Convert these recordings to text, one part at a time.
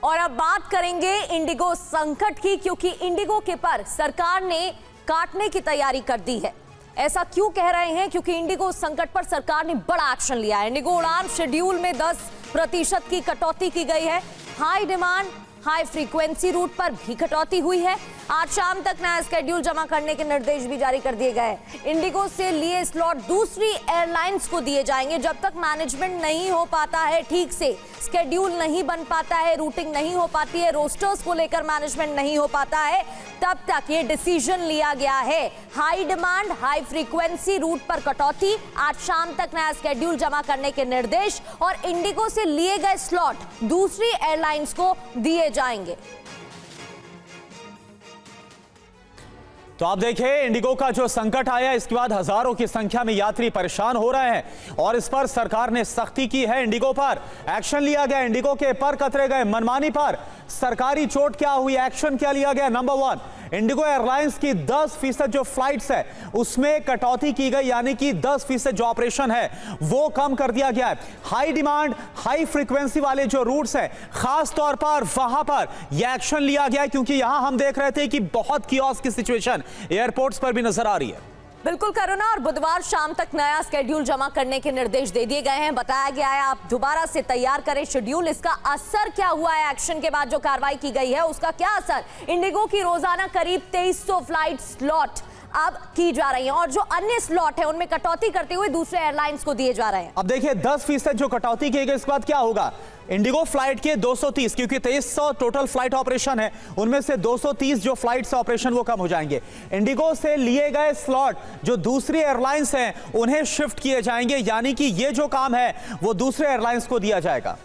और अब बात करेंगे इंडिगो संकट की, क्योंकि इंडिगो के पर सरकार ने काटने की तैयारी कर दी है। ऐसा क्यों कह रहे हैं? क्योंकि इंडिगो संकट पर सरकार ने बड़ा एक्शन लिया है। इंडिगो उड़ान शेड्यूल में 10% की कटौती की गई है। High demand high frequency route पर भी कटौती हुई है। आज शाम तक नया स्केड्यूल जमा करने के निर्देश भी जारी कर दिए गए। इंडिगो से लिए स्लॉट दूसरी एयरलाइंस को दिए जाएंगे। जब तक मैनेजमेंट नहीं हो पाता है ठीक से, स्केड्यूल नहीं बन पाता है, रूटिंग नहीं हो पाती है, रोस्टर्स को लेकर मैनेजमेंट नहीं हो पाता है, तब तक ये डिसीजन लिया गया है। High demand high frequency route पर कटौती, आज शाम तक नया स्केड्यूल जमा करने के निर्देश और इंडिगो से लिए गए स्लॉट दूसरी एयरलाइंस को दिए जाएंगे। तो आप देखिए, इंडिगो का जो संकट आया, इसके बाद हजारों की संख्या में यात्री परेशान हो रहे हैं और इस पर सरकार ने सख्ती की है। इंडिगो पर एक्शन लिया गया, इंडिगो के पर कतरे गए। मनमानी पर सरकारी चोट क्या हुई, एक्शन क्या लिया गया? नंबर 1, इंडिगो एयरलाइंस की 10% जो फ्लाइट्स है उसमें कटौती की गई, यानी कि 10% जो ऑपरेशन है वो कम कर दिया गया है। हाई डिमांड हाई फ्रीक्वेंसी वाले जो रूट्स हैं, खास तौर पर वहां पर यह एक्शन लिया गया है, क्योंकि यहां हम देख रहे थे कि बहुत कियोस्क की सिचुएशन एयरपोर्ट्स पर भी नजर आ रही है। बिल्कुल करुणा, और बुधवार शाम तक नया स्केड्यूल जमा करने के निर्देश दे दिए गए हैं। बताया गया है आप दोबारा से तैयार करें शेड्यूल। इसका असर क्या हुआ है? एक्शन के बाद जो कार्रवाई की गई है उसका क्या असर? इंडिगो की रोजाना करीब 2300 फ्लाइट स्लॉट अब की जा रही हैं और जो अन्य स्लॉट है उनमें कटौती करते हुए दूसरे एयरलाइंस को दिए जा रहे हैं। अब देखिए, 10% जो कटौती की गई, इसके बाद क्या होगा? इंडिगो फ्लाइट के 230, क्योंकि 2300 टोटल फ्लाइट ऑपरेशन है, उनमें से 230 जो फ्लाइट्स ऑपरेशन वो कम हो जाएंगे। इंडिगो से लिए गए स्लॉट जो दूसरी एयरलाइंस हैं उन्हें शिफ्ट किए जाएंगे, यानी कि ये जो काम है वो दूसरे एयरलाइंस को दिया जाएगा।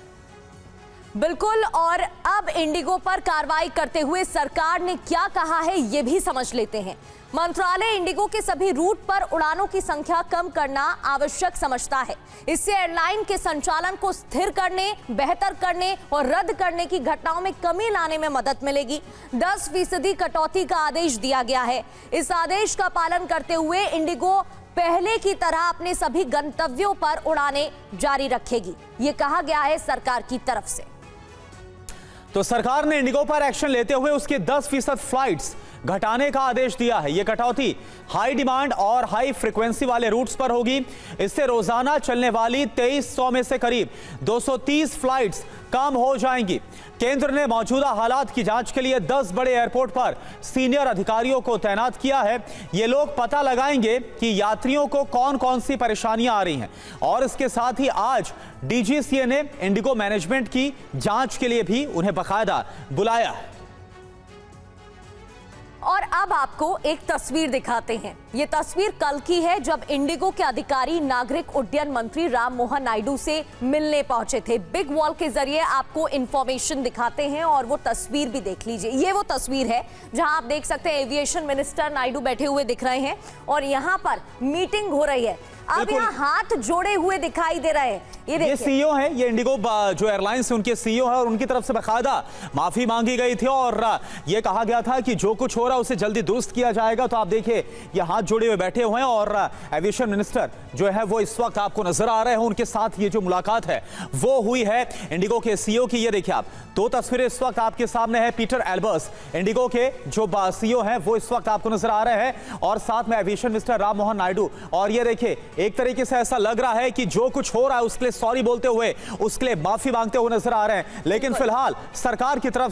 बिल्कुल, और अब इंडिगो पर कार्रवाई करते हुए सरकार ने क्या कहा है ये भी समझ लेते हैं। मंत्रालय इंडिगो के सभी रूट पर उड़ानों की संख्या कम करना आवश्यक समझता है। इससे एयरलाइन के संचालन को स्थिर करने, बेहतर करने और रद्द करने की घटनाओं में कमी लाने में मदद मिलेगी। 10% कटौती का आदेश दिया गया है। इस आदेश का पालन करते हुए इंडिगो पहले की तरह अपने सभी गंतव्यों पर उड़ानें जारी रखेगी, ये कहा गया है सरकार की तरफ से। तो सरकार ने इंडिगो पर एक्शन लेते हुए उसके 10% फ्लाइट्स घटाने का आदेश दिया है। यह कटौती हाई डिमांड और हाई फ्रीक्वेंसी वाले रूट्स पर होगी। इससे रोजाना चलने वाली 2300 में से करीब 230 फ्लाइट्स कम हो जाएंगी। केंद्र ने मौजूदा हालात की जांच के लिए 10 बड़े एयरपोर्ट पर सीनियर अधिकारियों को तैनात किया है। ये लोग पता लगाएंगे कि यात्रियों को कौन कौन सी परेशानियां आ रही हैं, और इसके साथ ही आज डीजीसीए ने इंडिगो मैनेजमेंट की जांच के लिए भी उन्हें बाकायदा बुलाया है। और अब आपको एक तस्वीर दिखाते हैं। ये तस्वीर कल की है, जब इंडिगो के अधिकारी नागरिक उड्डयन मंत्री राम मोहन नायडू से मिलने पहुंचे थे। बिग वॉल के जरिए आपको इंफॉर्मेशन दिखाते हैं और वो तस्वीर भी देख लीजिए। ये वो तस्वीर है जहां आप देख सकते हैं एविएशन मिनिस्टर नायडू बैठे हुए दिख रहे हैं और यहां पर मीटिंग हो रही है। अब यहाँ हाथ जोड़े हुए दिखाई दे रहे हैं। ये सीईओ हैं, ये इंडिगो जो एयरलाइंस है उनके सीईओ है, और उनकी तरफ से बाकायदा माफी मांगी गई थी और ये कहा गया था कि जो कुछ हो रहा है उसे जल्दी दुरुस्त किया जाएगा। तो आप देखिए, ये हाथ जोड़े हुए बैठे हुए हैं और एविएशन मिनिस्टर जो है वो इस वक्त आपको नजर आ रहे हैं। उनके साथ ये जो मुलाकात है वो हुई है इंडिगो के सीईओ की। ये देखिए, आप 2 तस्वीरें इस वक्त आपके सामने है। पीटर एल्बर्स इंडिगो के जो सीईओ हैं वो इस वक्त आपको नजर आ रहे हैं और साथ में एविएशन मिनिस्टर राम मोहन नायडू। और ये देखिए, एक तरीके से ऐसा लग रहा है कि जो कुछ हो रहा है उसके लिए सॉरी बोलते हुए, उसके लिए माफी मांगते हुए नजर आ रहे हैं। लेकिन फिलहाल सरकार की तरफ